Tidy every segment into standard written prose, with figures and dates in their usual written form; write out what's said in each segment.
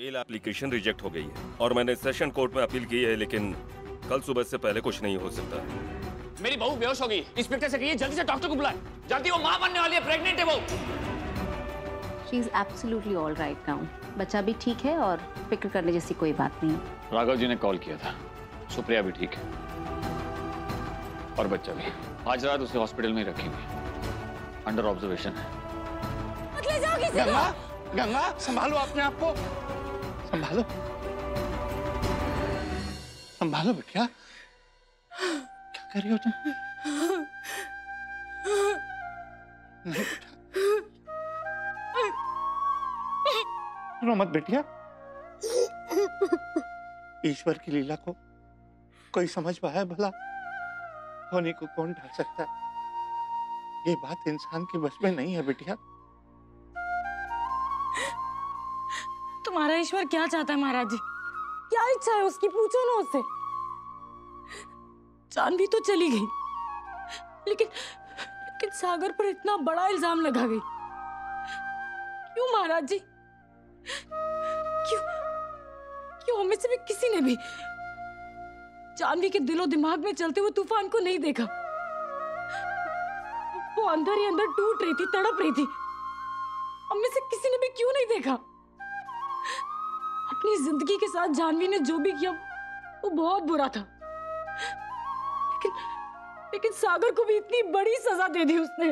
Bail application reject हो गई है और मैंने सेशन कोर्ट में अपील की है, लेकिन कल सुबह से पहले कुछ नहीं हो सकता। मेरी बहू बेहोश हो गई। इंस्पेक्टर से कहिए जल्दी से डॉक्टर को बुलाए। जानती वो मां बनने वाली है, प्रेग्नेंट है वो। She is absolutely all right now. बच्चा भी ठीक है और फिक्र करने जैसी कोई बात नहीं है। राघव जी ने कॉल किया था, सुप्रिया भी ठीक है और बच्चा भी। आज रात उसे हॉस्पिटल में ही रखेंगे, अंडर ऑब्जर्वेशन है। मत ले जाओ किसी को। गंगा, गंगा संभालो अपने आप को, संभालो, संभालो बिटिया। क्या कर रही हो तुम? नहीं बेटा, रो मत बेटिया। ईश्वर की लीला को कोई समझ पाया भला? होने को कौन ढाल सकता है? ये बात इंसान के बस में नहीं है बेटिया। तुम्हारा ईश्वर क्या चाहता है महाराज जी? क्या इच्छा है उसकी? पूछो ना उससे। जानवी तो चली गई, लेकिन सागर पर इतना बड़ा इल्जाम लगा गई। क्यों महाराज जी? क्यों हमें से भी किसी ने भी जानवी के दिलो दिमाग में चलते हुए तूफान को नहीं देखा? वो अंदर ही अंदर टूट रही थी, तड़प रही थी। हमें से किसी ने भी क्यों नहीं देखा? अपनी जिंदगी के साथ जानवी ने जो भी किया वो बहुत बुरा था, लेकिन सागर को भी इतनी बड़ी सजा दे दी उसने।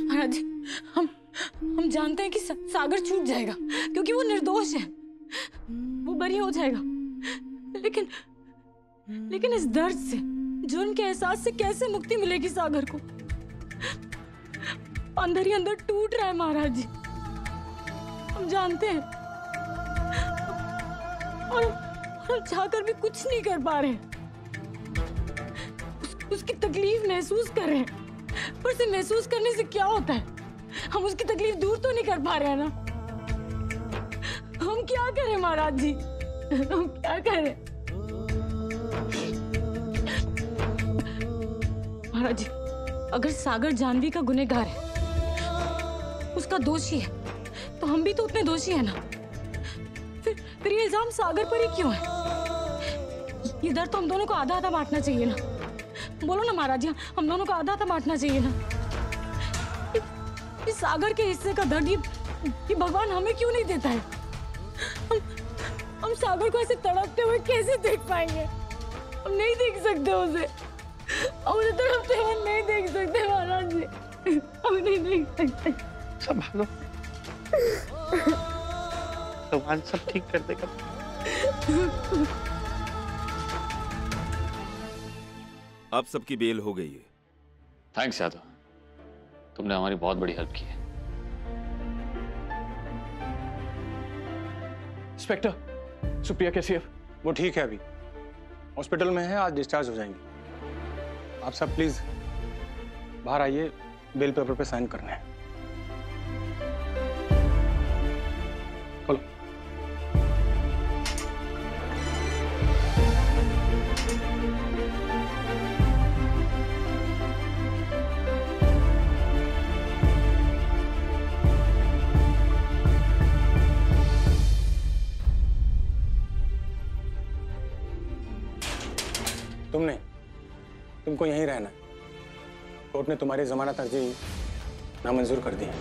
महाराज जी, हम जानते हैं कि सागर छूट जाएगा क्योंकि वो निर्दोष है, वो बरी हो जाएगा। लेकिन इस दर्द से, जुर्म के एहसास से कैसे मुक्ति मिलेगी सागर को? अंदर ही अंदर टूट रहा है महाराज जी, हम जानते हैं। और हम चाहकर भी कुछ नहीं कर पा रहे। उसकी तकलीफ महसूस कर रहे हैं, पर उसे महसूस करने से क्या होता है? हम उसकी तकलीफ दूर तो नहीं कर पा रहे हैं ना। हम क्या करें महाराज जी, हम क्या करें? महाराज जी, अगर सागर जानवी का गुनहगार है, उसका दोषी है, तो हम भी तो उतने दोषी है ना। फिर ये इल्जाम सागर पर ही क्यों है? ये दर्द तो हम दोनों को आधा आधा बांटना चाहिए ना। बोलो ना महाराज जी, हम दोनों को आधा आधा बांटना चाहिए ना। इस सागर के हिस्से का दर्द ये भगवान हमें क्यों नहीं देता है? हम सागर को ऐसे तड़पते हुए कैसे देख पाएंगे? हम नहीं देख सकते उसे, हम उसे तड़पते हुए नहीं देख सकते महाराज जी, हम नहीं देख सकते। संभालो, भगवान सब ठीक कर देगा। अब सबकी बेल हो गई है। थैंक्स यादव, तुमने हमारी बहुत बड़ी हेल्प की है। इंस्पेक्टर, सुप्रिया कैसी है? वो ठीक है, अभी हॉस्पिटल में है, आज डिस्चार्ज हो जाएंगी। आप सब प्लीज बाहर आइए, बेल पेपर पे साइन करने हैं। बोलो। तुमको यहीं रहना है। कोर्ट ने तुम्हारी जमानत अर्जी नामंजूर कर दी है।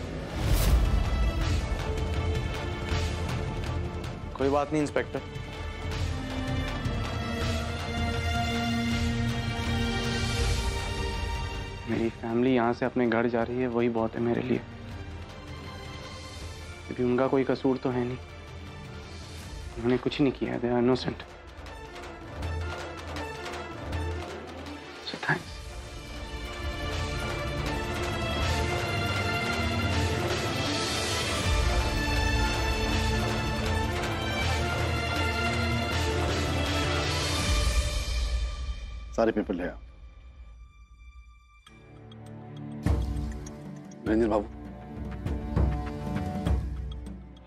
कोई बात नहीं इंस्पेक्टर, मेरी फैमिली यहाँ से अपने घर जा रही है, वही बहुत है मेरे लिए। क्योंकि उनका कोई कसूर तो है नहीं, उन्होंने कुछ नहीं किया, they are innocent. So thanks. सारे पेपर ले आओ। रंजन बाबू,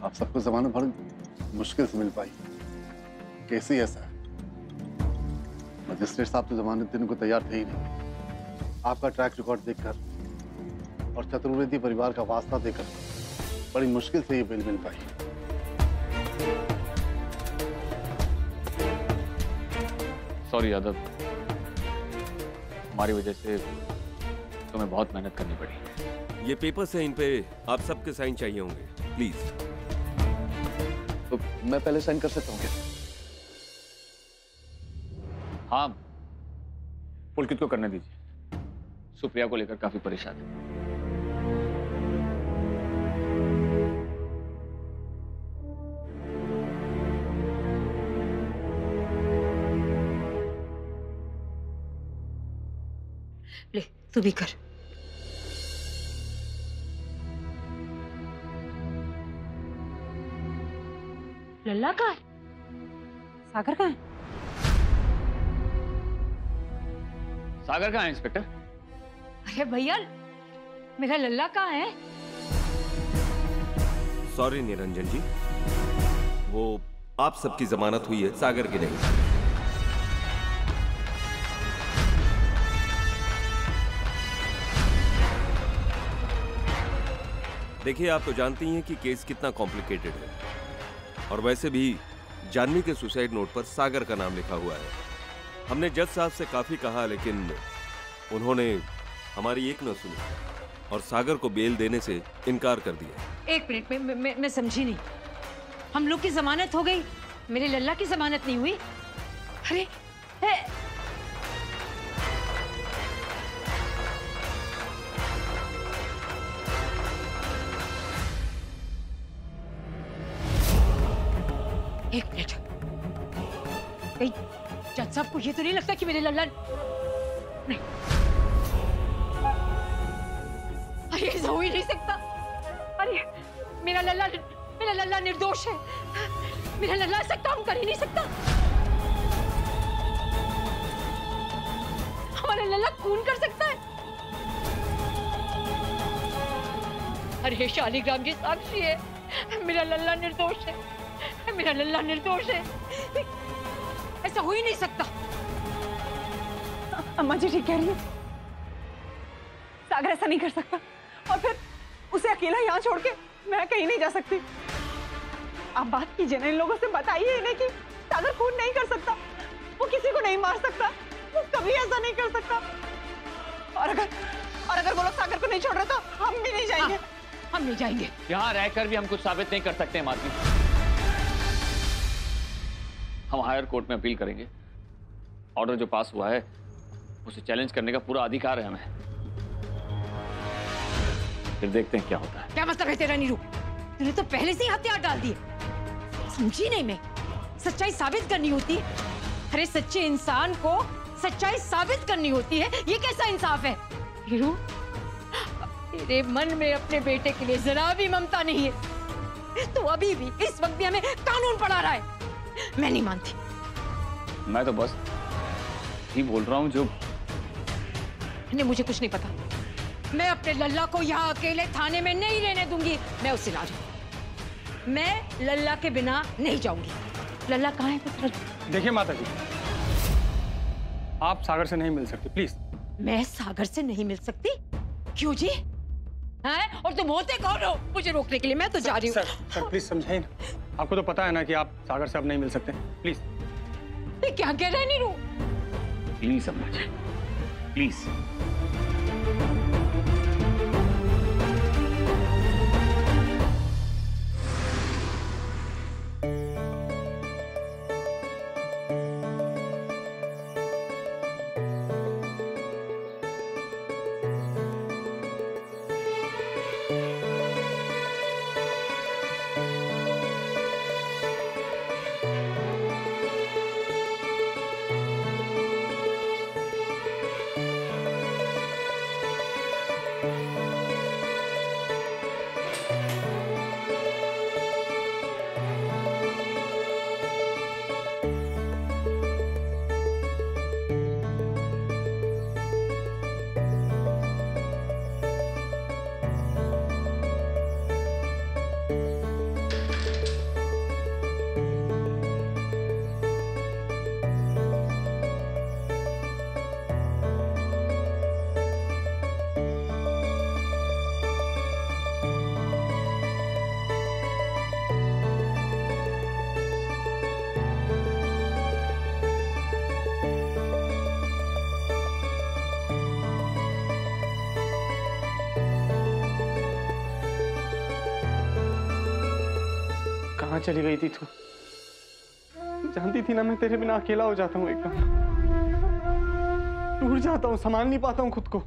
आप सबको जमानत बड़ी मुश्किल से मिल पाई, कैसे ऐसा है? मजिस्ट्रेट साहब तो जमानत देने को तैयार थे ही नहीं। आपका ट्रैक रिकॉर्ड देखकर और चतुर्वेदी परिवार का वास्ता देकर बड़ी मुश्किल से ये बिल मिल पाई। सॉरी यादव, हमारी वजह से तुम्हें बहुत मेहनत करनी पड़ी। ये पेपर्स हैं, इन पे आप सबके साइन चाहिए होंगे, प्लीज। तो मैं पहले साइन कर सकता हूँ क्या? हाँ, पुलकित को करने दीजिए। सुप्रिया को लेकर काफी परेशान है। ले तू भी कर। लल्ला कहाँ है? सागर कहाँ है? सागर कहाँ है इंस्पेक्टर? अरे भैया, मेरा लल्ला कहाँ है? सॉरी निरंजन जी, वो आप सबकी जमानत हुई है, सागर की नहीं। देखिए, आप तो जानती हैं कि केस कितना कॉम्प्लिकेटेड है, और वैसे भी जानवी के सुसाइड नोट पर सागर का नाम लिखा हुआ है। हमने जज साहब से काफी कहा, लेकिन उन्होंने हमारी एक न सुनी और सागर को बेल देने से इनकार कर दिया। एक मिनट, मैं समझी नहीं। हम लोग की जमानत हो गई, मेरे लल्ला की जमानत नहीं हुई? अरे एक मिनट, कहीं जज साहब को ये तो नहीं लगता कि मेरे लल्ला नहीं? अरे ऐसा हो ही नहीं सकता। अरे मेरा लल्ला निर्दोष है। मेरा लल्ला ऐसा काम कर ही नहीं सकता। हमारा लल्ला खून कर सकता है? अरे शालिग्राम जी साक्षी है, मेरा लल्ला निर्दोष है। मेरा लल्ला निर्दोष है, ऐसा हो ही नहीं सकता। अम्मा जी ठीक कह रही है, सागर ऐसा नहीं कर सकता, और फिर उसे अकेला यहाँ छोड़ के मैं कहीं नहीं जा सकती। आप बात कीजिए ना, इन लोगों से बताइए इन्हें कि सागर खून नहीं कर सकता, वो किसी को नहीं मार सकता, वो कभी ऐसा नहीं कर सकता। और अगर वो लोग सागर को नहीं छोड़ रहे तो हम भी नहीं जाएंगे। हम नहीं जाएंगे। यहाँ रहकर भी हम कुछ साबित नहीं कर सकते मालकिन। हम हायर कोर्ट में अपील करेंगे। ऑर्डर जो पास हुआ है उसे चैलेंज करने का पूरा अधिकार है हमें। फिर देखते हैं क्या होता है। क्या मतलब है तेरा नीरू? तूने तो पहले से ही हथियार डाल दिए। समझी नहीं मैं, सच्चाई साबित करनी होती है। अरे सच्चे इंसान को सच्चाई साबित करनी होती है, ये कैसा इंसाफ है? नीरू, तेरे मन में अपने बेटे के लिए जरा भी ममता नहीं है। तू अभी भी इस वक्त भी हमें कानून पढ़ा रहा है। मैं नहीं मानती। मैं तो बस ही बोल रहा हूँ जो नहीं, मुझे कुछ नहीं पता। मैं अपने लल्ला को यहाँ अकेले थाने में नहीं रहने दूंगी। मैं उससे ला जाऊंगी। मैं लल्ला के बिना नहीं जाऊंगी। लल्ला कहाँ है पुत्र? देखिए माता जी, आप सागर से नहीं मिल सकते, प्लीज। मैं सागर से नहीं मिल सकती? क्यों जी? हैं? और तुम होते कौन हो मुझे रोकने के लिए? मैं तो जा रही हूँ। सर प्लीज समझाइए ना। आपको तो पता है ना कि आप सागर से अब नहीं मिल सकते, प्लीज। क्या कह रहे हैं नीरू? प्लीज अम्मा जी, प्लीज। कहाँ चली गई थी तू? जानती थी ना मैं तेरे बिना अकेला हो जाता हूँ, एकदम टूट जाता हूँ, संभाल नहीं पाता हूँ खुद को।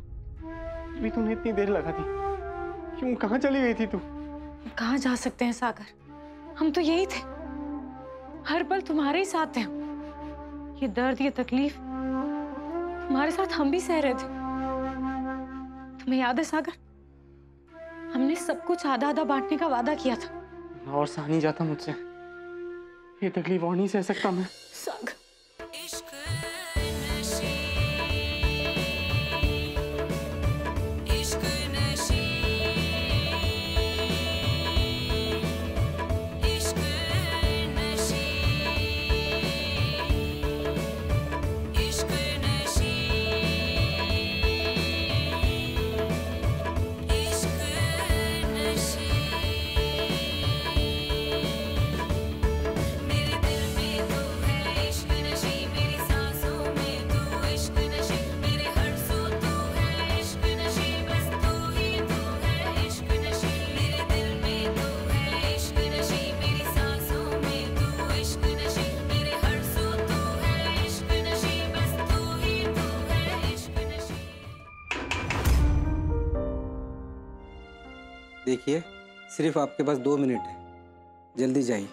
भी तूने इतनी देर लगा दी, क्यों? कहाँ चली गई थी तू? कहाँ जा सकते हैं सागर, हम तो यही थे, हर पल तुम्हारे ही साथ थे। ये दर्द, ये तकलीफ तुम्हारे साथ हम भी सह रहे थे। तुम्हें याद है सागर, हमने सब कुछ आधा आधा बांटने का वादा किया था। और सह नहीं जाता मुझसे, ये तकलीफ और नहीं सह सकता मैं। सागर देखिए, सिर्फ आपके पास 2 मिनट है, जल्दी जाइए।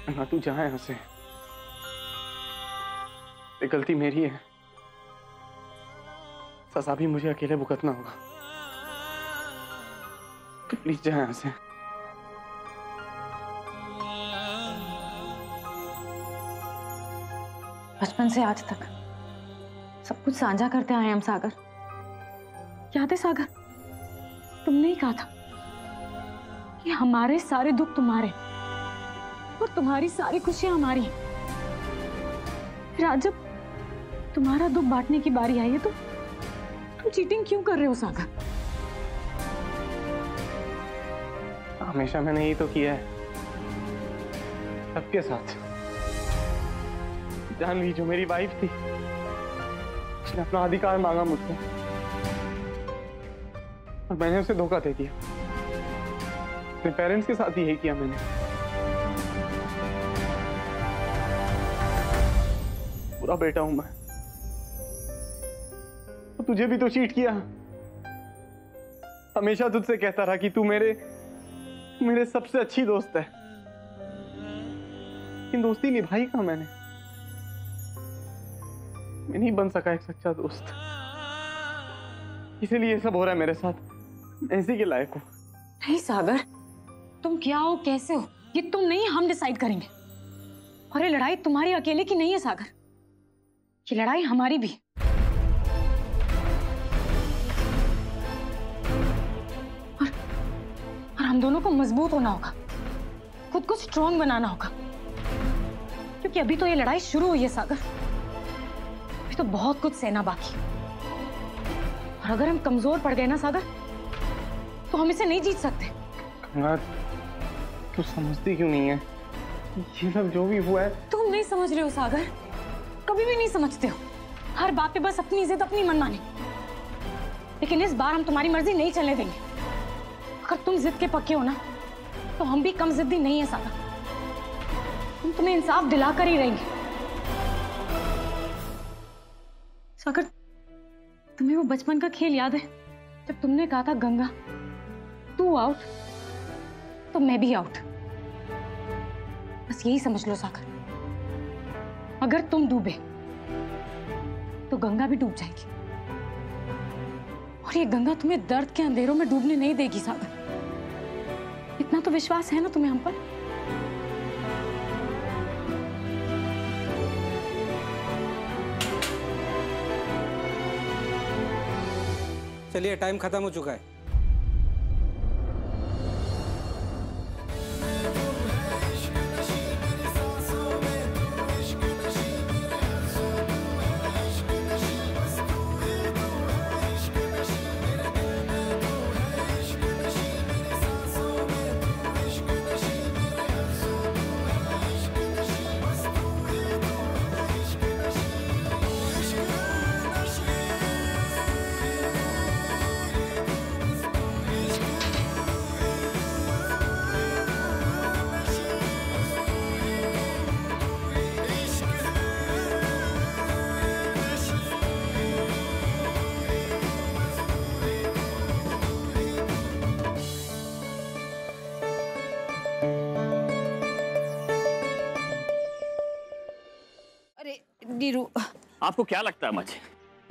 ना तू जा यहाँ से, ये गलती मेरी है, सजा भी मुझे अकेले भुगतना होगा। तो प्लीज जा यहाँ से। बचपन से आज तक सब कुछ साझा करते आए हम सागर। याद है सागर, तुमने ही कहा था कि हमारे सारे दुख तुम्हारे और तुम्हारी सारी खुशियां हमारी हैं। फिर आज जब तुम्हारा दुख बांटने की बारी आई है तो तुम चीटिंग क्यों कर रहे हो सागर? हमेशा मैंने यही तो किया है, सबके साथ। जानवी जो मेरी वाइफ थी, उसने अपना अधिकार मांगा मुझसे और मैंने उसे धोखा दे दिया। अपने पेरेंट्स के साथ ही यही किया मैंने। बुरा बेटा हूं मैं, तो तुझे भी तो चीट किया। हमेशा तुझसे कहता रहा कि तू मेरे सबसे अच्छी दोस्त है, लेकिन दोस्ती निभाई कहाँ मैंने? मैं नहीं बन सका एक सच्चा दोस्त, इसीलिए ये सब हो रहा है मेरे साथ। मैं इसी के लायक हूं। नहीं सागर, तुम क्या हो, कैसे हो, ये तुम नहीं हम डिसाइड करेंगे। और ये लड़ाई तुम्हारी अकेले की नहीं है सागर, ये लड़ाई हमारी भी। और हम दोनों को मजबूत होना होगा, खुद को स्ट्रॉन्ग बनाना होगा, क्योंकि अभी तो ये लड़ाई शुरू हुई है सागर। अभी तो बहुत कुछ सहना बाकी। और अगर हम कमजोर पड़ गए ना सागर, तो हम इसे नहीं जीत सकते। तू समझती क्यों नहीं है? ये सब जो भी हुआ है, तुम नहीं समझ रहे हो सागर, कभी भी नहीं समझते हो। हर बात पे बस अपनी जिद, अपनी मनमानी। लेकिन इस बार हम तुम्हारी मर्जी नहीं चलने देंगे। अगर तुम जिद के पक्के हो ना, तो हम भी कम जिद्दी नहीं है सागर। हम तुम्हें इंसाफ दिला कर ही रहेंगे। सागर, तुम्हें वो बचपन का खेल याद है जब तुमने कहा था गंगा तू आउट तो मैं भी आउट? बस यही समझ लो सागर, अगर तुम डूबे तो गंगा भी डूब जाएगी। और ये गंगा तुम्हें दर्द के अंधेरों में डूबने नहीं देगी सागर। इतना तो विश्वास है ना तुम्हें हम पर? चलिए, टाइम खत्म हो चुका है। नीरू। आपको क्या लगता है अम्मा जी,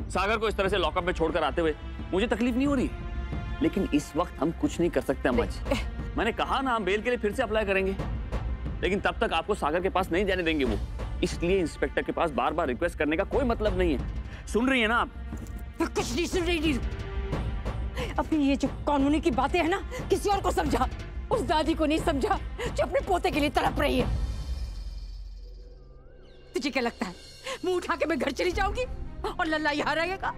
सागर को इस तरह से लॉकअप में छोड़कर आते हुए मुझे तकलीफ नहीं हो रही, लेकिन इस वक्त हम कुछ नहीं कर सकते अम्मा जी। मैंने कहा ना, हम बेल के लिए फिर से अप्लाई करेंगे, लेकिन तब तक आपको सागर के पास नहीं जाने देंगे वो। इसलिए इंस्पेक्टर के पास बार बार रिक्वेस्ट करने का कोई मतलब नहीं है। सुन रही है ना आप? मैं कुछ नहीं सुन रही नीरू। अपनी ये जो कानूनी की बातें है ना, किसी और को समझा, उस दादी को नहीं समझा जो अपने पोते के लिए तड़प रही है। तुझे क्या लगता है मुंह उठा के मैं घर चली जाऊंगी और लल्ला यहाँ रहेगा?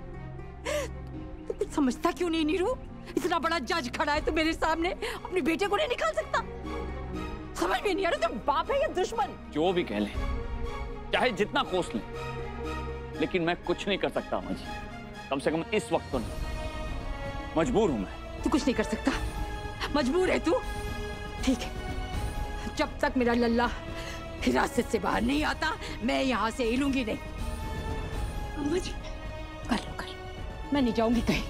तू कुछ समझता क्यों नहीं नीरू? इतना बड़ा जज खड़ा है, तू मेरे सामने अपने बेटे को नहीं निकाल सकता? समझ में नहीं आ रहा तू बाप है या दुश्मन? जो भी कह लें, चाहे जितना कोस लें, लेकिन मैं कुछ नहीं कर सकता अम्मा जी, कम से कम इस वक्त तो नहीं। मजबूर हूं मैं। तू कुछ नहीं कर सकता? मजबूर है तू? ठीक है, जब तक मेरा लल्ला हिरासत से बाहर नहीं आता मैं यहाँ से हिलूंगी नहीं। अम्मा जी कर लो, मैं नहीं जाऊंगी कहीं।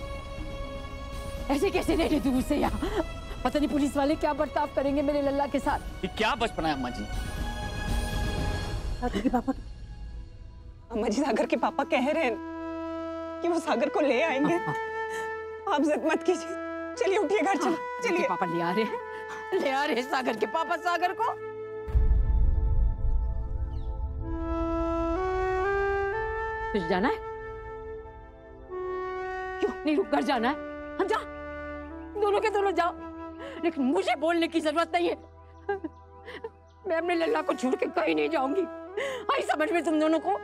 ऐसे कैसे रह रहे तू मुझसे यहाँ? पता नहीं पुलिस वाले क्या बर्ताव करेंगे मेरे लल्ला के साथ। ये क्या बचपना है अम्मा जी? सागर के पापा, अम्मा जी सागर के पापा कह रहे हैं कि वो सागर को ले आएंगे। आप जिद मत कीजिए, चलिए उठिए घर चलिए। पापा ले आ रहे हैं सागर के पापा सागर को। तुझे जाना है? क्यों नीरू, घर जाना है? हम जा, दोनों के दोनों जाओ, लेकिन मुझे बोलने की जरूरत नहीं है। मैं अपने लल्ला को छोड़ के कहीं नहीं जाऊंगी। आई समझ में तुम दोनों को?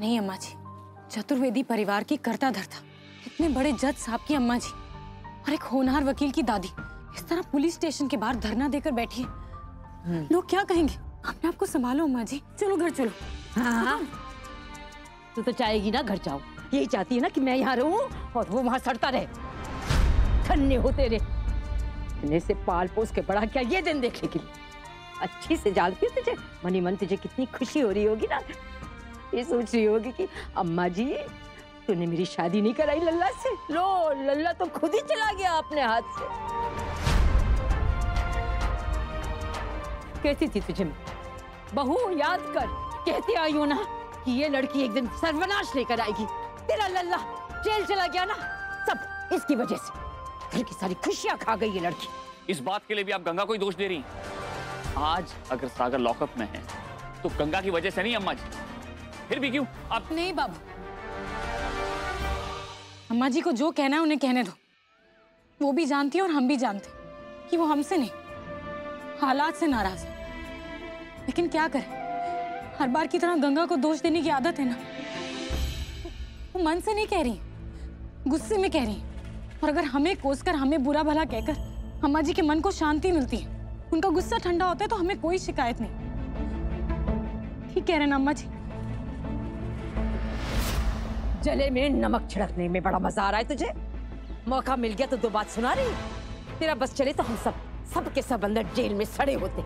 नहीं अम्मा जी, चतुर्वेदी परिवार की कर्ता धर्ता, इतने बड़े जज साहब की अम्मा जी और एक होनहार वकील की दादी इस तरह पुलिस स्टेशन के बाहर धरना देकर बैठी है, लोग क्या कहेंगे? अपने आप को संभालो अम्मा जी, चलो घर चलो। हाँ, तू तो चाहेगी ना घर जाओ, यही चाहती है ना कि मैं यहाँ रहूं और वो वहां सड़ता रहे। धन्य हो तेरे, इन्हें से पाल पोस के बड़ा क्या ये दिन देखने के लिए। अच्छी से जानती हूँ तुझे, मनी मन तुझे कितनी खुशी हो रही होगी ना। ये सोच रही होगी कि अम्मा जी तूने मेरी शादी नहीं कराई लल्ला से। लो, लल्ला तो खुद ही चला गया अपने हाथ से। कहती थी तुझे बहू, याद कर, कहती आई हूं ना कि ये लड़की एक दिन सर्वनाश लेकर आएगी। तेरा लल्ला जेल चला गया ना, सब इसकी वजह से। घर की सारी खुशियां खा गई ये लड़की। इस बात के लिए भी आप गंगा को ही दोष दे रही हैं? आज अगर सागर लॉकअप में है तो गंगा की वजह से नहीं अम्मा जी, फिर भी क्यों आप? नहीं बाबू, अम्मा जी को जो कहना है उन्हें कहने दो। वो भी जानती है और हम भी जानते हैं कि वो हमसे नहीं, हालात से नाराज है। लेकिन क्या करें, हर बार की तरह गंगा को दोष देने की आदत है ना। वो मन से नहीं कह रही, गुस्से में कह रही। और अगर हमें कोसकर, हमें बुरा भला कहकर अम्मा जी के मन को शांति मिलती है, उनका गुस्सा ठंडा होता है, तो हमें कोई शिकायत नहीं। ठीक कह रहे ना अम्मा जी? जले में नमक छिड़कने में बड़ा मजा आ रहा है तुझे। मौका मिल गया तो दो बात सुना रही। तेरा बस चले तो हम सब के सब अंदर जेल में सड़े होते।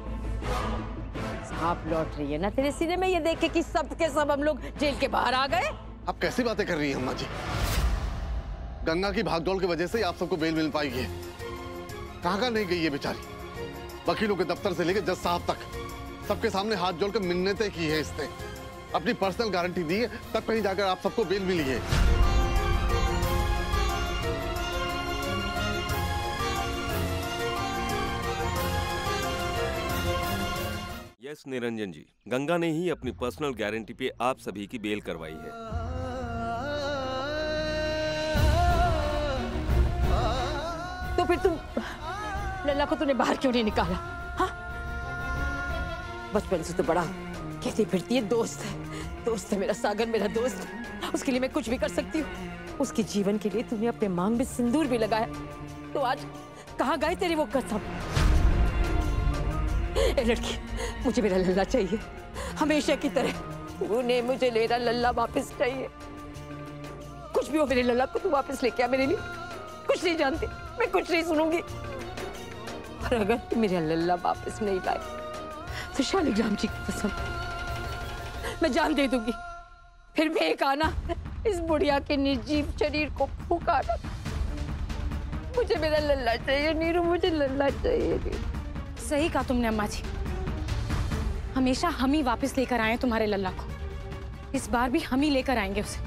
सांप लौट रही है ना तेरे सीने में ये देख के कि सब के सब हम लोग जेल के बाहर आ गए। आप कैसी बातें कर रही हैं अम्मा जी? गंगा की भागदौड़ की वजह से आप सबको बेल मिल पाई है। कहाँ नहीं गई ये बेचारी? वकीलों के दफ्तर से लेकर जज साहब तक सबके सामने हाथ जोड़कर मिन्नतें की है इसने। अपनी पर्सनल गारंटी दी है, तब कहीं जाकर आप सबको बेल मिली है। यस निरंजन जी, गंगा ने ही अपनी पर्सनल गारंटी पे आप सभी की बेल करवाई है। तो फिर तुम लल्ला को तूने बाहर क्यों नहीं निकाला? हाँ, बचपन से तो बड़ा कहती फिरती है दोस्त है मेरा सागर, मेरा दोस्त। उसके लिए मैं कुछ भी कर सकती हूँ। उसके जीवन के लिए तूने अपने मांग में सिंदूर भी लगाया, तो आज कहाँ गए तेरी वो कसम? ए लड़की, मुझे मेरा लल्ला चाहिए, हमेशा की तरह। तूने मुझे मेरा लल्ला वापस चाहिए। कुछ भी हो मेरे लल्ला को तू वापस लेके आ मेरे लिए। कुछ नहीं जानती, मैं कुछ नहीं सुनूंगी। और अगर तू मेरा लल्ला वापस नहीं लाए तो शालिग्राम जी की कसम मैं जान दे दूंगी। फिर मैं एक आना इस बुढ़िया के निर्जीव शरीर को फूंका। मुझे मेरा लल्ला चाहिए नीरू, मुझे लल्ला चाहिए। सही कहा तुमने अम्मा जी, हमेशा हम ही वापस लेकर आए तुम्हारे लल्ला को, इस बार भी हम ही लेकर आएंगे उसे।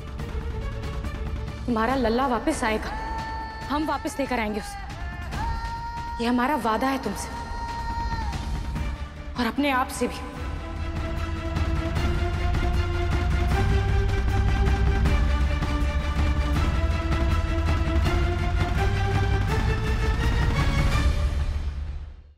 तुम्हारा लल्ला वापस आएगा, हम वापस लेकर आएंगे उसे, ये हमारा वादा है तुमसे और अपने आप से भी।